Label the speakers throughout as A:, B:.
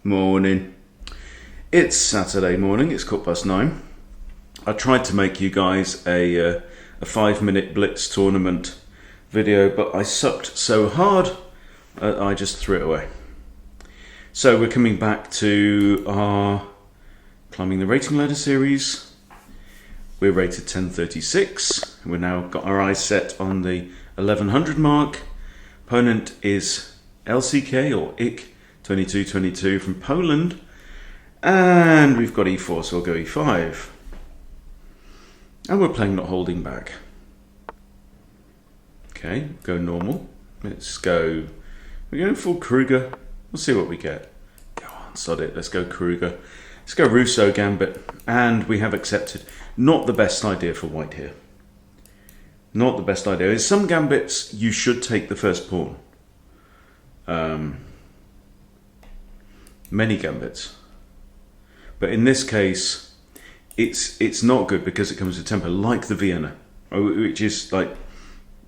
A: Morning. It's Saturday morning, it's 9:15. I tried to make you guys a 5-minute blitz tournament video, but I sucked so hard I just threw it away. So we're coming back to our Climbing the Rating Ladder series. We're rated 1036. We've now got our eyes set on the 1100 mark. Opponent is LCK or IK 2222 from Poland, and we've got e4, so we'll go e5, and we're playing not holding back. Okay, go normal. Let's go. We're going full Kruger. We'll see what we get. Go on, sod it. Let's go Kruger. Let's go Rousseau Gambit, and we have accepted. Not the best idea for white here. Not the best idea. In some gambits, you should take the first pawn. Many gambits, but in this case it's not good because it comes with tempo, like the Vienna, which is like,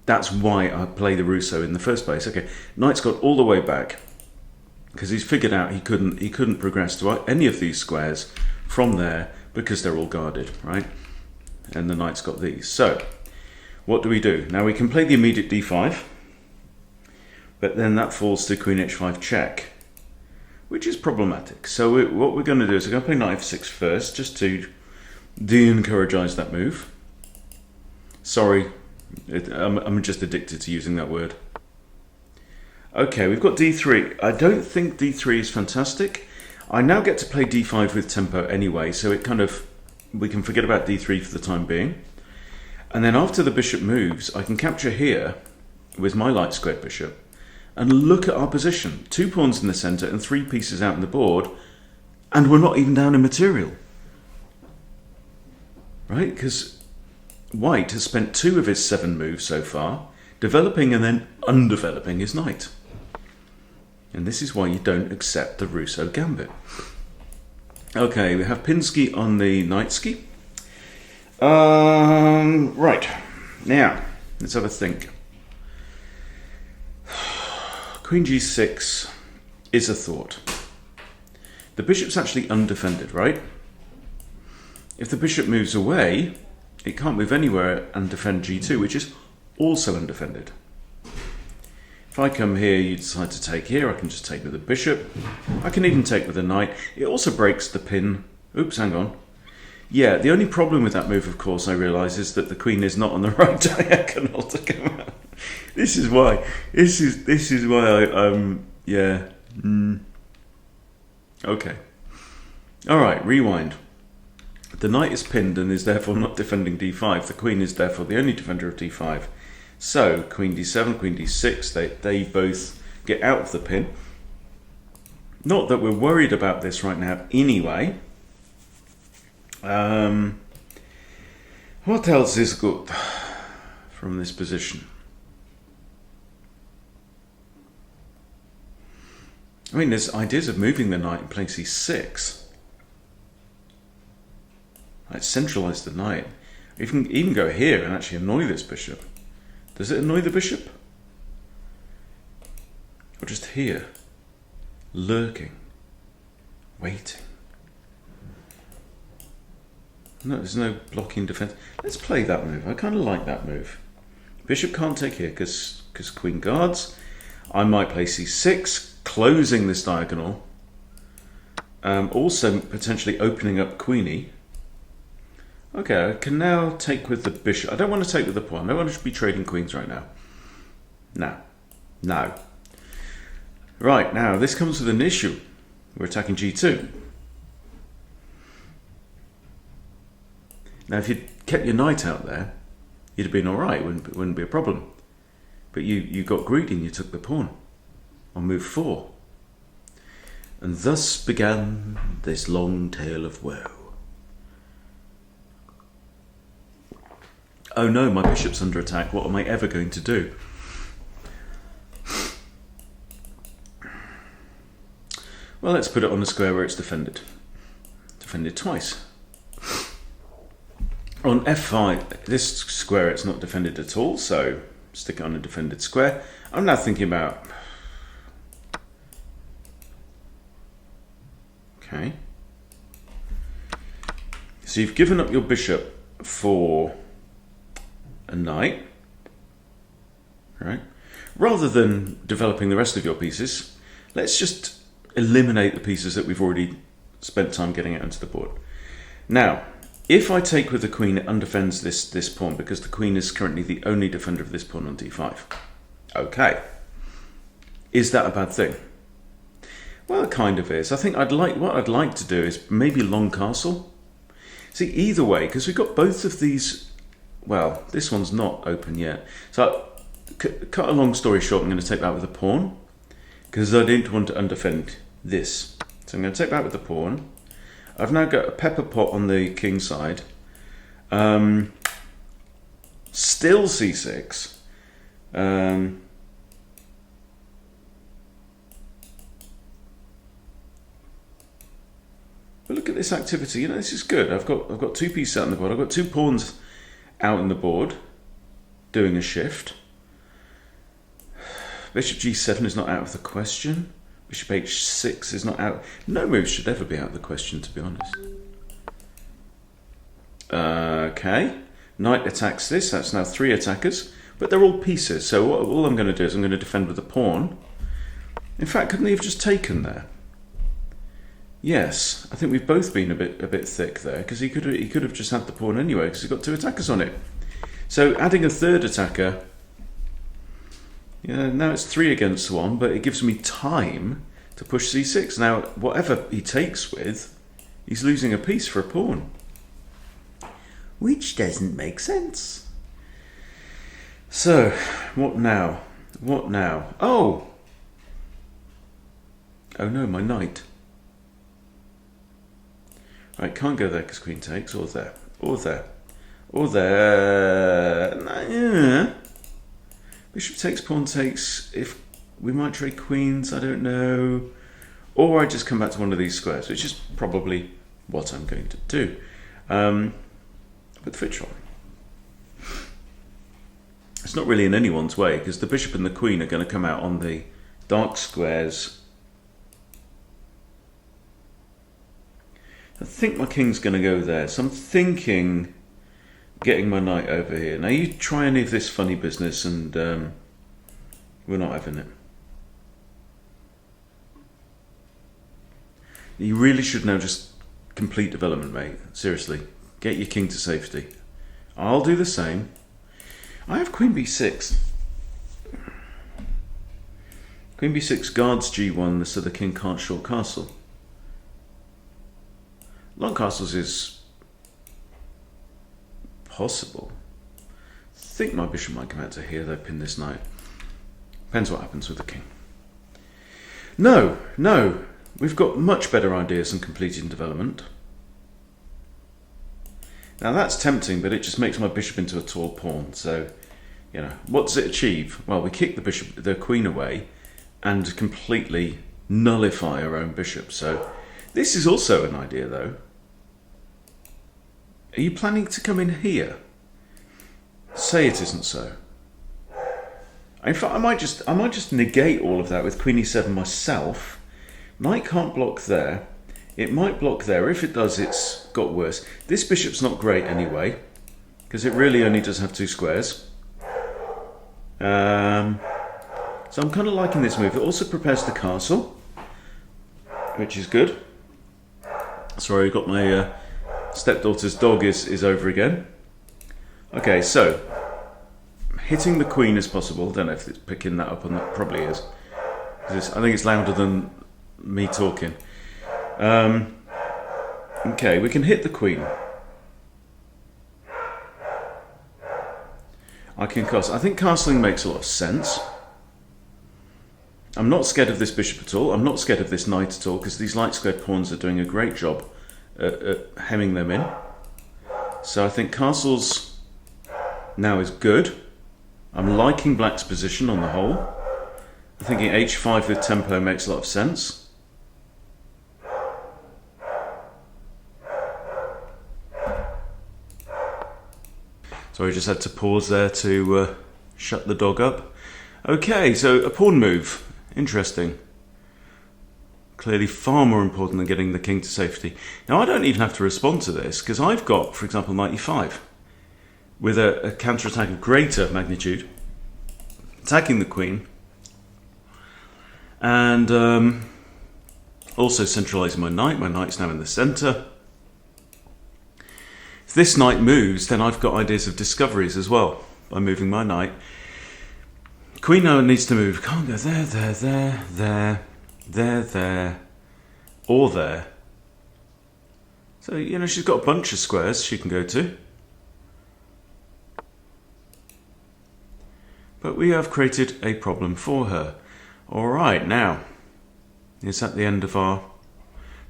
A: that's why I play the Rousseau in the first place. Okay, knight's got all the way back because he's figured out he couldn't progress to any of these squares from there because they're all guarded, right? And the knight's got these. So what do we do now? We can play the immediate d5, but then that falls to queen h5 check, which is problematic. So what we're going to do is we're going to play knight f6 first, just to de-encourageize that move. Sorry, I'm just addicted to using that word. Okay, we've got d3. I don't think d3 is fantastic. I now get to play d5 with tempo anyway, so it kind of, we can forget about d3 for the time being. And then after the bishop moves, I can capture here with my light squared bishop, and look at our position. 2 pawns in the center and 3 pieces out on the board, and we're not even down in material. Right? Because white has spent 2 of his 7 moves so far developing and then undeveloping his knight. And this is why you don't accept the Rousseau Gambit. Okay, we have Pinsky on the Knightsky. Right. Now, let's have a think. Queen g6 is a thought. The bishop's actually undefended, right? If the bishop moves away, it can't move anywhere and defend g2, which is also undefended. If I come here, you decide to take here, I can just take with the bishop. I can even take with the knight. It also breaks the pin. Oops, hang on. Yeah, the only problem with that move, of course, I realise, is that the queen is not on the right diagonal to come out. This is why. This is why yeah. Okay. All right. Rewind. The knight is pinned and is therefore not defending d5. The queen is therefore the only defender of d5. So queen d7, queen d6. They both get out of the pin. Not that we're worried about this right now, anyway. What else is good from this position? I mean, there's ideas of moving the knight and playing c6. I'd centralize the knight. You can even go here and actually annoy this bishop. Does it annoy the bishop? Or just here, lurking, waiting? No, there's no blocking defense. Let's play that move. I kind of like that move. Bishop can't take here because queen guards. I might play c6. Closing this diagonal, also potentially opening up queenie. Okay, I can now take with the bishop. I don't want to take with the pawn. I don't want to be trading queens right now. No. Right, now this comes with an issue. We're attacking g2. Now if you'd kept your knight out there, you'd have been alright, it wouldn't be a problem. But you got greedy and you took the pawn on move 4. And thus began this long tale of woe. Oh no, my bishop's under attack. What am I ever going to do? Well, let's put it on a square where it's defended. Defended twice. On f5, this square it's not defended at all, so stick it on a defended square. I'm now thinking about Okay. So you've given up your bishop for a knight, right? Rather than developing the rest of your pieces, let's just eliminate the pieces that we've already spent time getting out onto the board. Now, if I take with the queen, it undefends this pawn because the queen is currently the only defender of this pawn on d5. Okay. Is that a bad thing? Well, it kind of is. I think what I'd like to do is maybe long castle. See, either way, because we've got both of these. Well, this one's not open yet. So, cut a long story short, I'm going to take that with a pawn because I didn't want to undefend this. So I'm going to take that with the pawn. I've now got a pepper pot on the king side. Still c6. But look at this activity. You know, this is good. I've got two pieces out on the board. I've got two pawns out on the board doing a shift. Bishop g7 is not out of the question. Bishop h6 is not out. No move should ever be out of the question, to be honest. Okay. Knight attacks this. That's now 3 attackers. But they're all pieces. So all I'm going to do is I'm going to defend with a pawn. In fact, couldn't he have just taken there? Yes, I think we've both been a bit thick there because he could have just had the pawn anyway because he's got 2 attackers on it. So adding a 3rd attacker, yeah, now it's 3 against 1, but it gives me time to push c6. Now whatever he takes with, he's losing a piece for a pawn, which doesn't make sense. So what now? What now? Oh no, my knight. Right, can't go there because queen takes, or there, or there, or there. Nah. Bishop takes, pawn takes. If we might trade queens, I don't know. Or I just come back to one of these squares, which is probably what I'm going to do. But Fitchon. It's not really in anyone's way because the bishop and the queen are going to come out on the dark squares. I think my king's going to go there, so I'm thinking getting my knight over here. Now you try any of this funny business and we're not having it. You really should now just complete development, mate. Seriously, get your king to safety. I'll do the same. I have queen b6. Queen b6 guards g1 so the king can't short castle. Long castles is possible. I think my bishop might come out to here, though, pin this knight. Depends what happens with the king. No, we've got much better ideas than completing development. Now that's tempting, but it just makes my bishop into a tall pawn. So, you know, what does it achieve? Well, we kick the queen away and completely nullify our own bishop. So this is also an idea, though. Are you planning to come in here? Say it isn't so. In fact, I might just negate all of that with queen e7 myself. Knight can't block there. It might block there. If it does, it's got worse. This bishop's not great anyway, because it really only does have 2 squares. So I'm kind of liking this move. It also prepares the castle, which is good. Sorry, I got my stepdaughter's dog is over again. Okay, so hitting the queen as possible. Don't know if it's picking that up, and that probably is. I think it's louder than me talking. Okay, we can hit the queen. I think castling makes a lot of sense. I'm not scared of this bishop at all. I'm not scared of this knight at all because these light squared pawns are doing a great job at hemming them in. So I think castles now is good. I'm liking black's position on the whole. I'm thinking h5 with tempo makes a lot of sense. Sorry, just had to pause there to shut the dog up. Okay, so a pawn move. Interesting. Clearly far more important than getting the king to safety. Now I don't even have to respond to this because I've got, for example, knight e5 with a counter-attack of greater magnitude, attacking the queen, and also centralising my knight. My knight's now in the centre. If this knight moves, then I've got ideas of discoveries as well by moving my knight. Queen now needs to move. Can't go there, there, or there. So, you know, she's got a bunch of squares she can go to. But we have created a problem for her. Alright, now, is that the end of our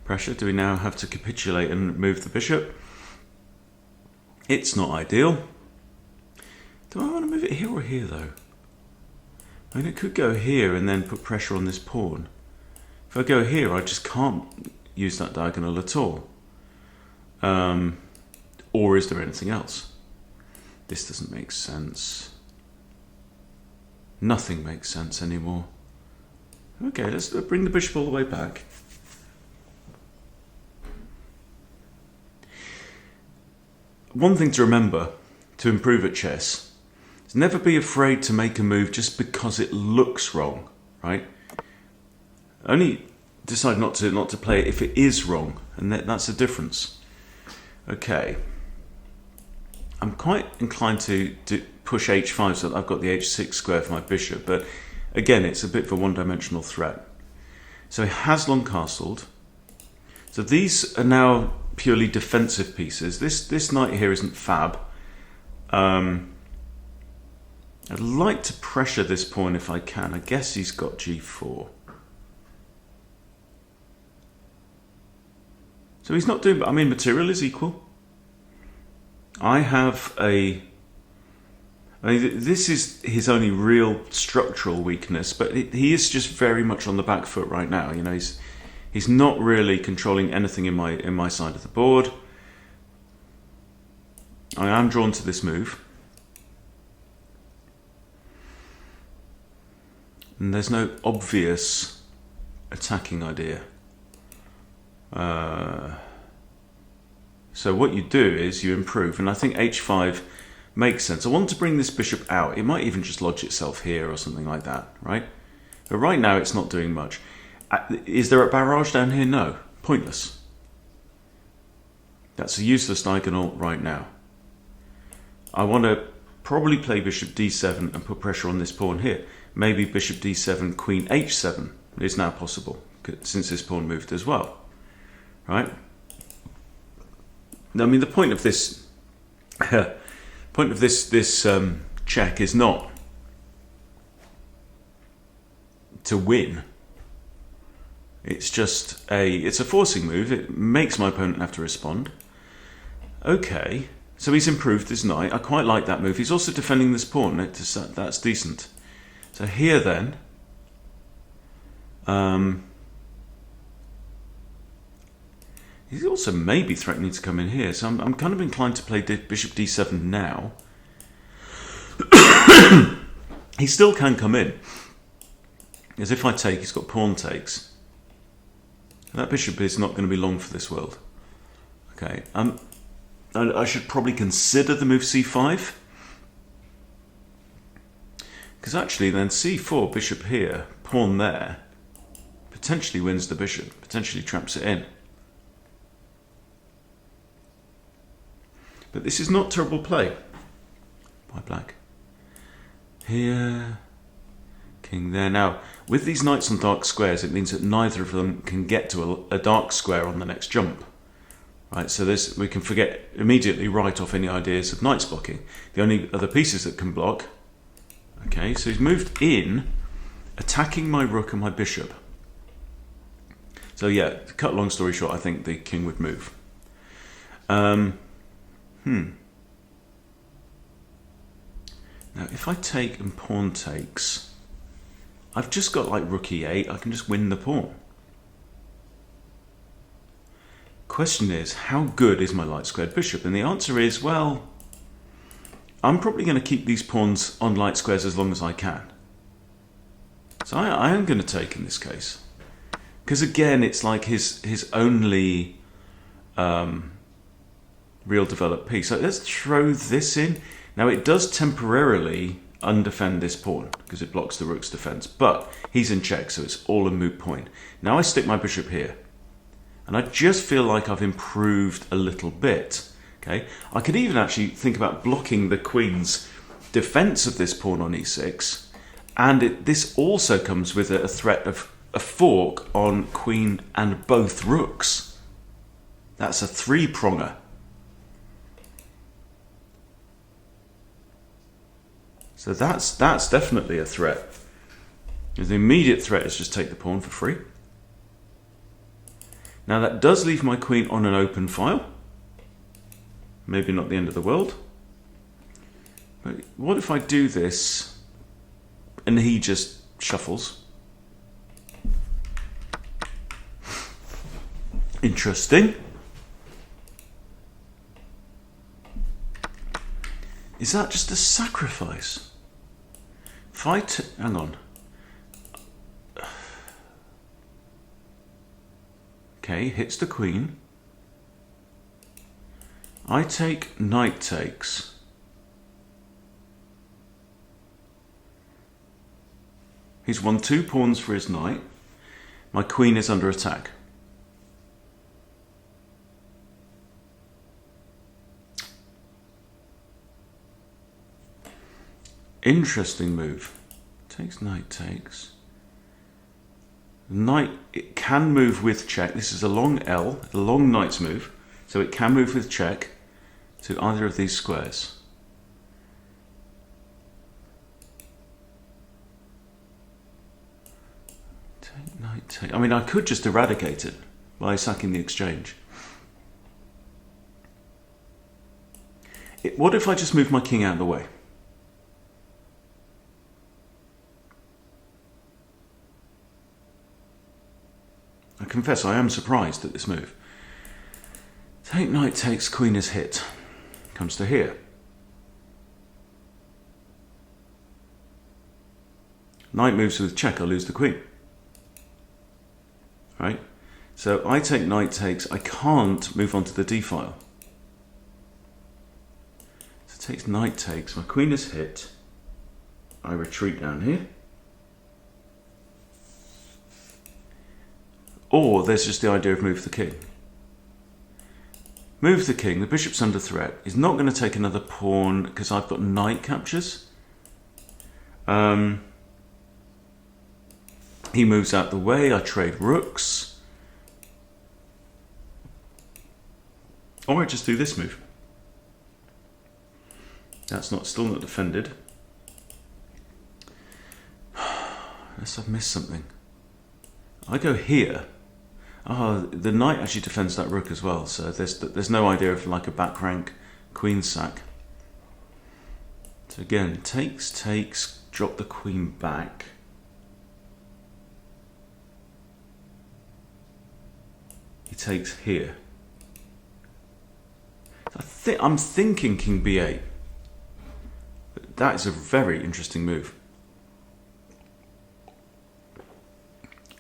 A: pressure? Do we now have to capitulate and move the bishop? It's not ideal. Do I want to move it here or here, though? I mean, it could go here and then put pressure on this pawn. If I go here, I just can't use that diagonal at all. Or is there anything else? This doesn't make sense. Nothing makes sense anymore. Okay, let's bring the bishop all the way back. One thing to remember to improve at chess is never be afraid to make a move just because it looks wrong, right? Only decide not to play it if it is wrong, and that's the difference. Okay. I'm quite inclined to push h5 so that I've got the h6 square for my bishop, but again, it's a bit of a one-dimensional threat. So he has long castled. So these are now purely defensive pieces. This knight here isn't fab. I'd like to pressure this pawn if I can. I guess he's got g4. So he's not doing, I mean, material is equal. I have this is his only real structural weakness, but he is just very much on the back foot right now. You know, he's not really controlling anything in my side of the board. I am drawn to this move. And there's no obvious attacking idea. So what you do is you improve, and I think h5 makes sense. I want to bring this bishop out. It might even just lodge itself here or something like that, right? But right now it's not doing much. Is there a barrage down here? No. Pointless. That's a useless diagonal right now. I want to probably play bishop d7 and put pressure on this pawn here. Maybe bishop d7, queen h7 is now possible, since this pawn moved as well, right? I mean, the point of this check is not to win. It's just it's a forcing move. It makes my opponent have to respond. Okay, so he's improved his knight. I quite like that move. He's also defending this pawn. That's decent. So here then, he's also maybe threatening to come in here. So I'm kind of inclined to play bishop d7 now. He still can come in. Because if I take, he's got pawn takes. That bishop is not going to be long for this world. Okay, I should probably consider the move c5. Because actually then c4, bishop here, pawn there, potentially wins the bishop, potentially traps it in. But this is not terrible play by black. Here, king there. Now, with these knights on dark squares, it means that neither of them can get to a dark square on the next jump. Right, so we can immediately write off any ideas of knights blocking. The only other pieces that can block. Okay, so he's moved in, attacking my rook and my bishop. So yeah, to cut long story short, I think the king would move. Now, if I take and pawn takes, I've just got like rook e8, I can just win the pawn. Question is, how good is my light squared bishop? And the answer is, well, I'm probably going to keep these pawns on light squares as long as I can. So I am going to take in this case. Because again, it's like his only real developed piece. So let's throw this in. Now it does temporarily undefend this pawn because it blocks the rook's defense, but he's in check, so it's all a moot point. Now I stick my bishop here, and I just feel like I've improved a little bit. Okay, I could even actually think about blocking the queen's defense of this pawn on e6, and this also comes with a threat of a fork on queen and both rooks. That's a three-pronger. So that's definitely a threat. The immediate threat is just take the pawn for free. Now that does leave my queen on an open file. Maybe not the end of the world. But what if I do this and he just shuffles? Interesting. Is that just a sacrifice? If I hang on. Okay, hits the queen. I take knight takes. He's won 2 pawns for his knight. My queen is under attack. Interesting move. Takes knight takes. Knight, it can move with check. This is a long L, a long knight's move. So it can move with check to either of these squares. Take knight take. I mean, I could just eradicate it by sacking the exchange. What if I just move my king out of the way? I confess I am surprised at this move. Take knight takes, queen is hit. Comes to here. Knight moves with check, I lose the queen. Right? So I take knight takes, I can't move on to the d file. So it takes knight takes, my queen is hit. I retreat down here. Or there's just the idea of move the king. Move the king, the bishop's under threat. He's not going to take another pawn because I've got knight captures. He moves out the way, I trade rooks. Or I just do this move. That's still not defended. Unless I've missed something. I go here. Oh, the knight actually defends that rook as well, so there's no idea of like a back rank queen sack. So again, takes, drop the queen back. He takes here. I'm thinking king b8. That is a very interesting move.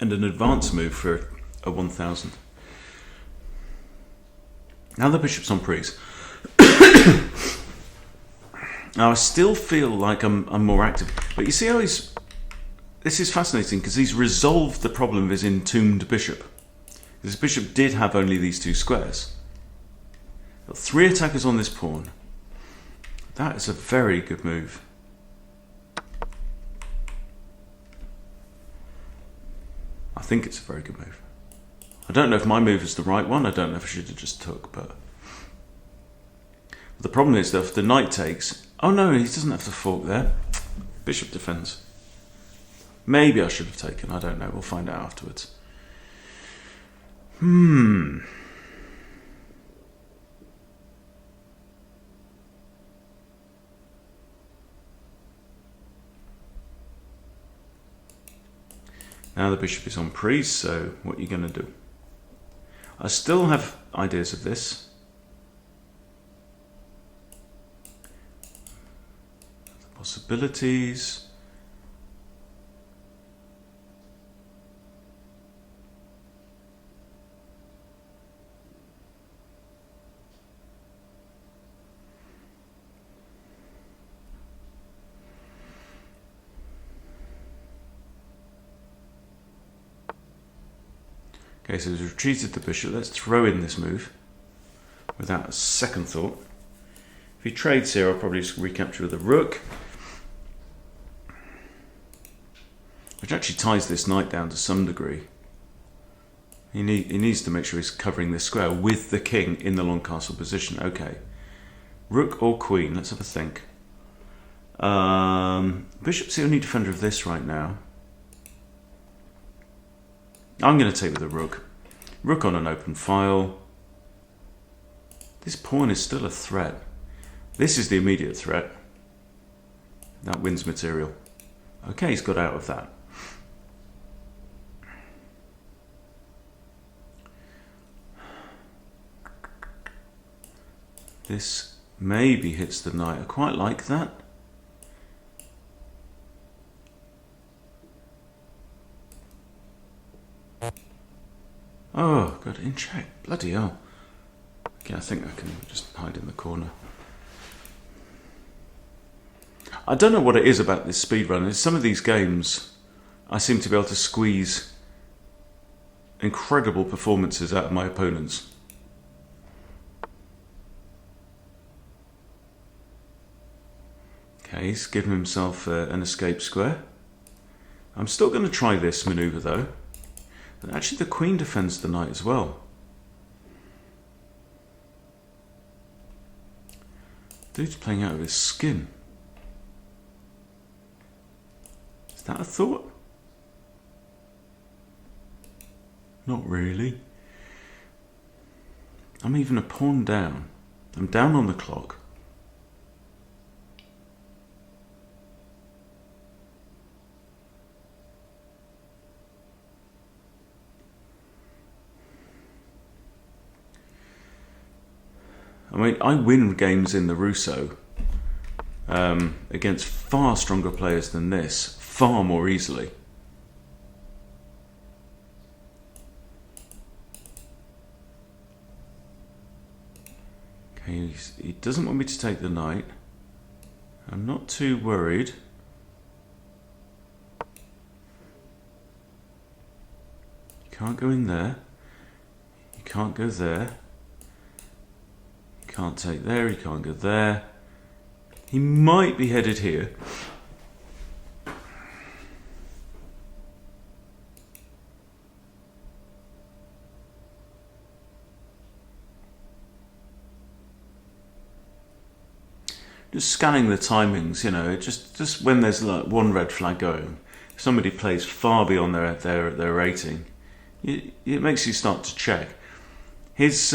A: And an advanced move for a 1000. Now the bishop's on prise. Now I still feel like I'm more active, but you see how this is fascinating because he's resolved the problem of his entombed bishop. This bishop did have only these 2 squares. Got 3 attackers on this pawn. That is a very good move. I think it's a very good move. I don't know if my move is the right one. I don't know if I should have just took, but the problem is that if the knight takes, oh no, he doesn't have to fork there. Bishop defends. Maybe I should have taken, I don't know, we'll find out afterwards. Now the bishop is on prise, so what are you going to do? I still have ideas of this. The possibilities. Okay, so he's retreated the bishop. Let's throw in this move without a second thought. If he trades here, I'll probably just recapture with a rook, which actually ties this knight down to some degree. He needs to make sure he's covering this square with the king in the long castle position. Okay. Rook or queen? Let's have a think. Bishop's the only defender of this right now. I'm going to take with the rook. Rook on an open file. This pawn is still a threat. This is the immediate threat. That wins material. Okay, he's got out of that. This maybe hits the knight. I quite like that. Oh, got in check. Bloody hell. Okay, I think I can just hide in the corner. I don't know what it is about this speedrun. In some of these games, I seem to be able to squeeze incredible performances out of my opponents. Okay, he's given himself an escape square. I'm still going to try this manoeuvre though. And actually the queen defends the knight as well. Dude's playing out of his skin. Is that a thought? Not really. I'm even a pawn down. I'm down on the clock. I mean, I win games in the Rousseau against far stronger players than this, far more easily. Okay, he doesn't want me to take the knight. I'm not too worried. You can't go in there. You can't go there. Can't take there, he can't go there. He might be headed here. Just scanning the timings, you know, just when there's like one red flag going, if somebody plays far beyond their rating, it makes you start to check. His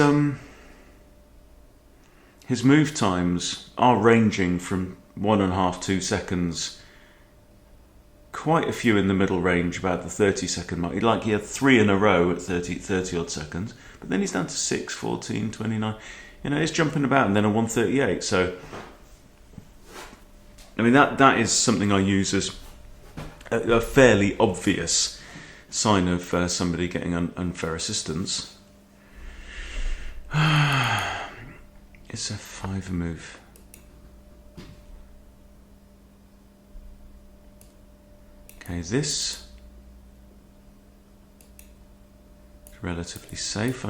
A: move times are ranging from 1.5 to 2 seconds. Quite a few in the middle range, about the 30-second mark. Like he had 3 in a row at 30 odd seconds, but then he's down to 6, 14, 29. You know, he's jumping about, and then a 138. So, I mean, that is something I use as a fairly obvious sign of somebody getting unfair assistance. It's a 5 move. Okay, this is relatively safe.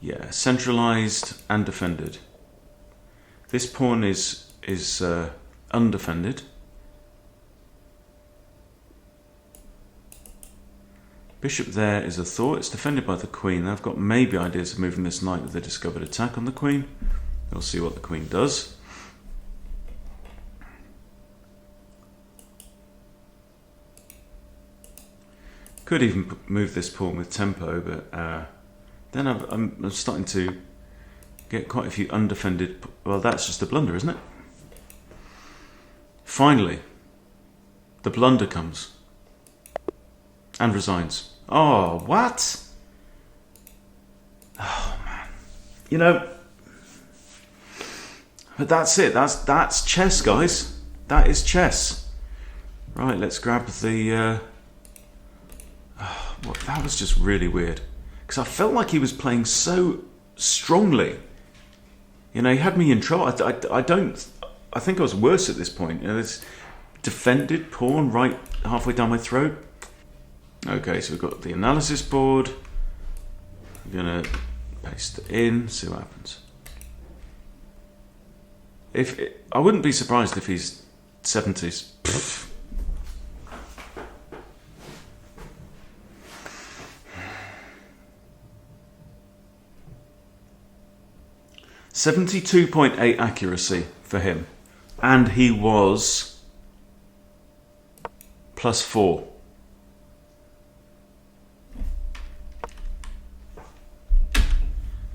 A: Yeah, centralized and defended. This pawn is undefended. Bishop there is a thought. It's defended by the queen. I've got maybe ideas of moving this knight with a discovered attack on the queen. We'll see what the queen does. Could even move this pawn with tempo, but then I'm starting to get quite a few undefended. Well, that's just a blunder, isn't it? Finally, the blunder comes and resigns. Oh, what? Oh man, you know. But that's it. That's chess, guys. That is chess. Right, let's grab the. That was just really weird, because I felt like he was playing so strongly. You know, he had me in trouble. I think I was worse at this point. You know, this defended pawn right halfway down my throat. Okay, so we've got the analysis board. I'm going to paste it in, see what happens. I wouldn't be surprised if he's 70s. Pfft. .8 accuracy for him, and he was +4.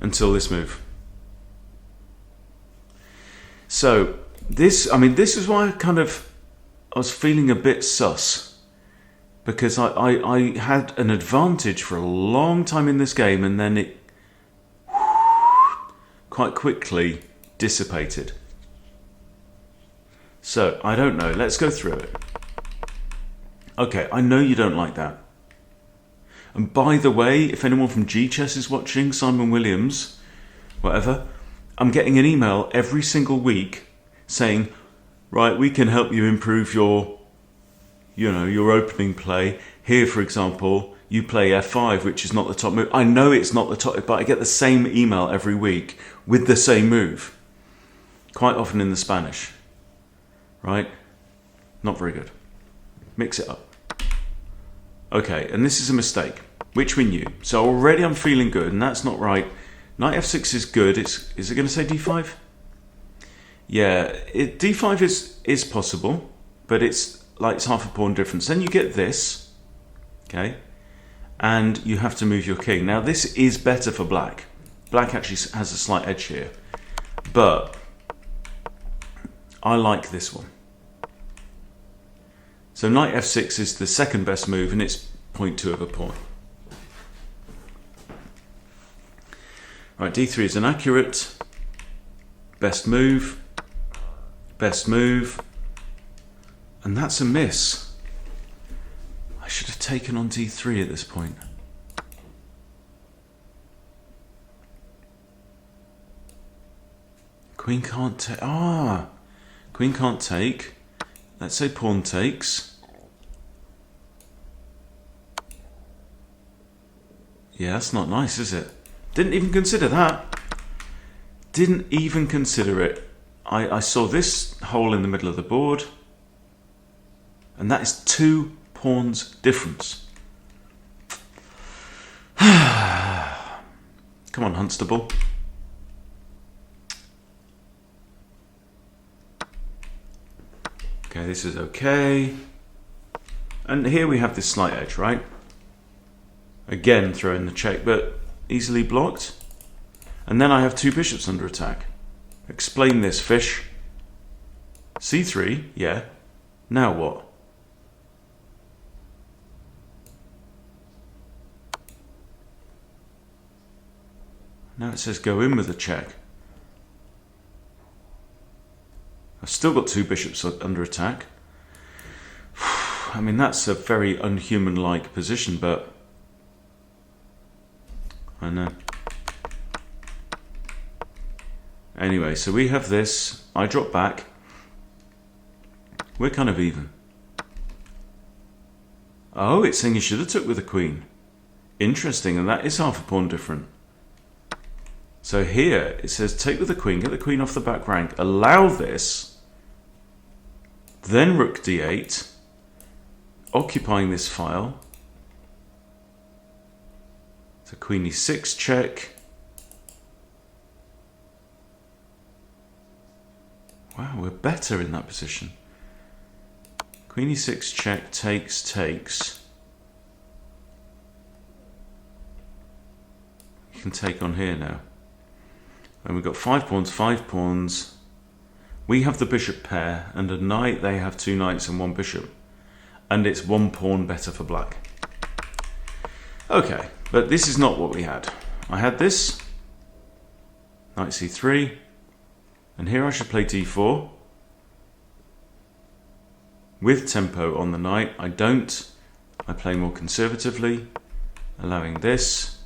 A: Until this move. So this is why I was feeling a bit sus, because I had an advantage for a long time in this game, and then it quite quickly dissipated. So I don't know, let's go through it. Okay, I know you don't like that. And by the way, if anyone from G-Chess is watching, Simon Williams, whatever, I'm getting an email every single week saying, right, we can help you improve your opening play. Here, for example, you play F5, which is not the top move. I know it's not the top, but I get the same email every week with the same move. Quite often in the Spanish, right? Not very good. Mix it up. Okay, and this is a mistake, which we knew. So already I'm feeling good, and that's not right. Knight F6 is good. Is it going to say D5? Yeah, D5 is possible, but it's half a pawn difference. Then you get this, okay, and you have to move your king. Now this is better for black. Black actually has a slight edge here, but I like this one. So Knight F6 is the second best move, and it's 0.2 of a pawn. Right, D3 is inaccurate. Best move, and that's a miss. I should have taken on D3 at this point. Queen can't take. Queen can't take. Let's say pawn takes. Yeah, that's not nice, is it? Didn't even consider that. Didn't even consider it. I saw this hole in the middle of the board, and that is 2 pawns difference. Come on, Hunstable. Okay, this is okay. And here we have this slight edge, right? Again, throw in the check, but easily blocked. And then I have 2 bishops under attack. Explain this, fish. C3, yeah. Now what? Now it says go in with a check. I've still got 2 bishops under attack. I mean, that's a very unhuman-like position, but I know. Anyway, so we have this. I drop back. We're kind of even. Oh, it's saying you should have took with the queen. Interesting, and that is half a pawn different. So here it says take with the queen, get the queen off the back rank, allow this, then rook d8, occupying this file. So queen e6 check. Wow, we're better in that position. Queen e6 check, takes. You can take on here now. And we've got 5 pawns. We have the bishop pair, and a knight, they have 2 knights and 1 bishop. And it's 1 pawn better for black. Okay, but this is not what we had. I had this, knight c3, and here I should play d4 with tempo on the knight. I don't. I play more conservatively, allowing this.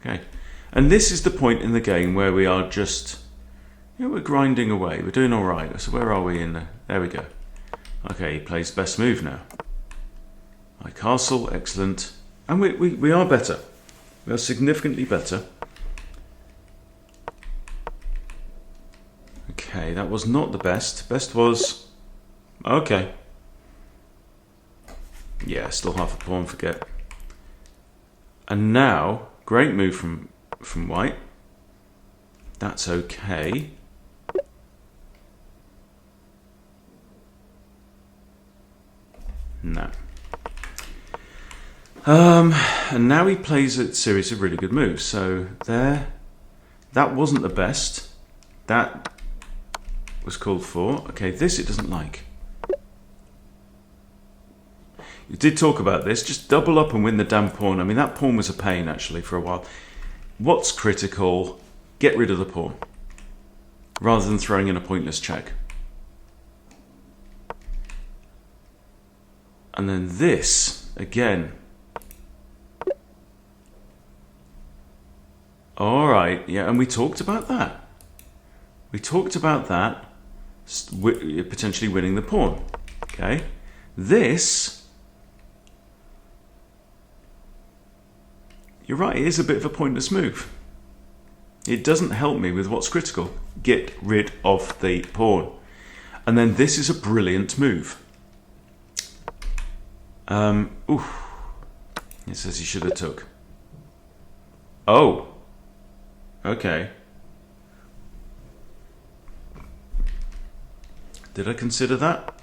A: Okay, and this is the point in the game where we are just, we're grinding away. We're doing all right. So where are we in there? There we go. Okay, he plays best move now. My castle, excellent. And we are better. We are significantly better. Okay, that was not the best. Best was... Okay. Yeah, still half a pawn, forget. And now, great move from white. That's okay. No. And now he plays a series of really good moves. So there, that wasn't the best. That was called for. Okay, this it doesn't like. You did talk about this. Just double up and win the damn pawn. I mean, that pawn was a pain, actually, for a while. What's critical? Get rid of the pawn, rather than throwing in a pointless check. And then this, again. All right, yeah, and we talked about that. We talked about that, potentially winning the pawn. Okay, this... You're right, it is a bit of a pointless move. It doesn't help me with what's critical. Get rid of the pawn. And then this is a brilliant move. It says he should have took. Oh. Okay. Did I consider that?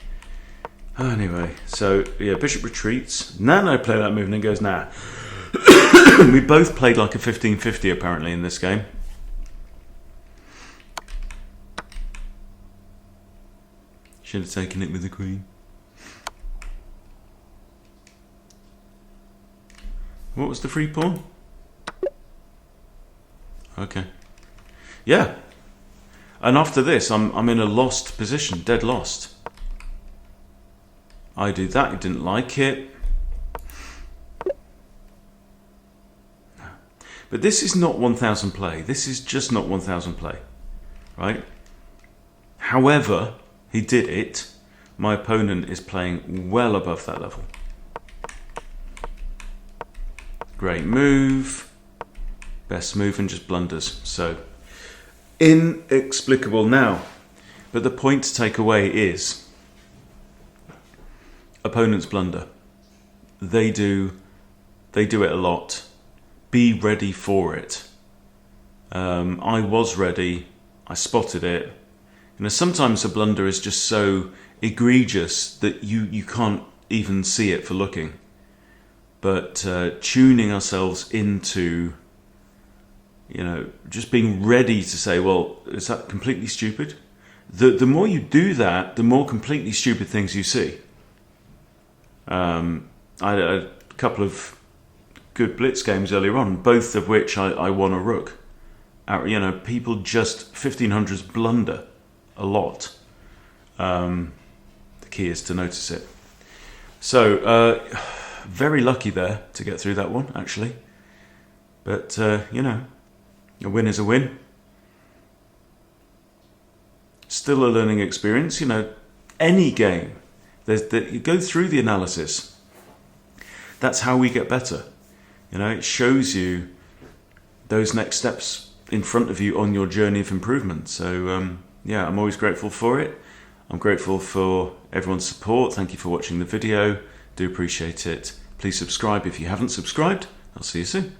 A: Anyway, so yeah, bishop retreats. Nano play that move and then goes, nah. We both played like a 15-50 apparently in this game. Should have taken it with the queen. What was the free pawn? Okay. Yeah. And after this, I'm in a lost position, dead lost. I do that, he didn't like it. But this is not 1000 play. This is just not 1000 play, right? However, he did it. My opponent is playing well above that level. Great move. Best move and just blunders. So, inexplicable now. But the point to take away is opponents blunder. They do it a lot. Be ready for it. I was ready. I spotted it. You know, sometimes a blunder is just so egregious that you can't even see it for looking. But tuning ourselves into, you know, just being ready to say, well, is that completely stupid? The more you do that, the more completely stupid things you see. I had a couple of good blitz games earlier on, both of which I won a rook. You know, people just 1500s blunder a lot. The key is to notice it. So, very lucky there to get through that one, actually. But, you know, a win is a win. Still a learning experience. You know, any game, you go through the analysis. That's how we get better. You know, it shows you those next steps in front of you on your journey of improvement. So, yeah, I'm always grateful for it. I'm grateful for everyone's support. Thank you for watching the video. Do appreciate it. Please subscribe if you haven't subscribed. I'll see you soon.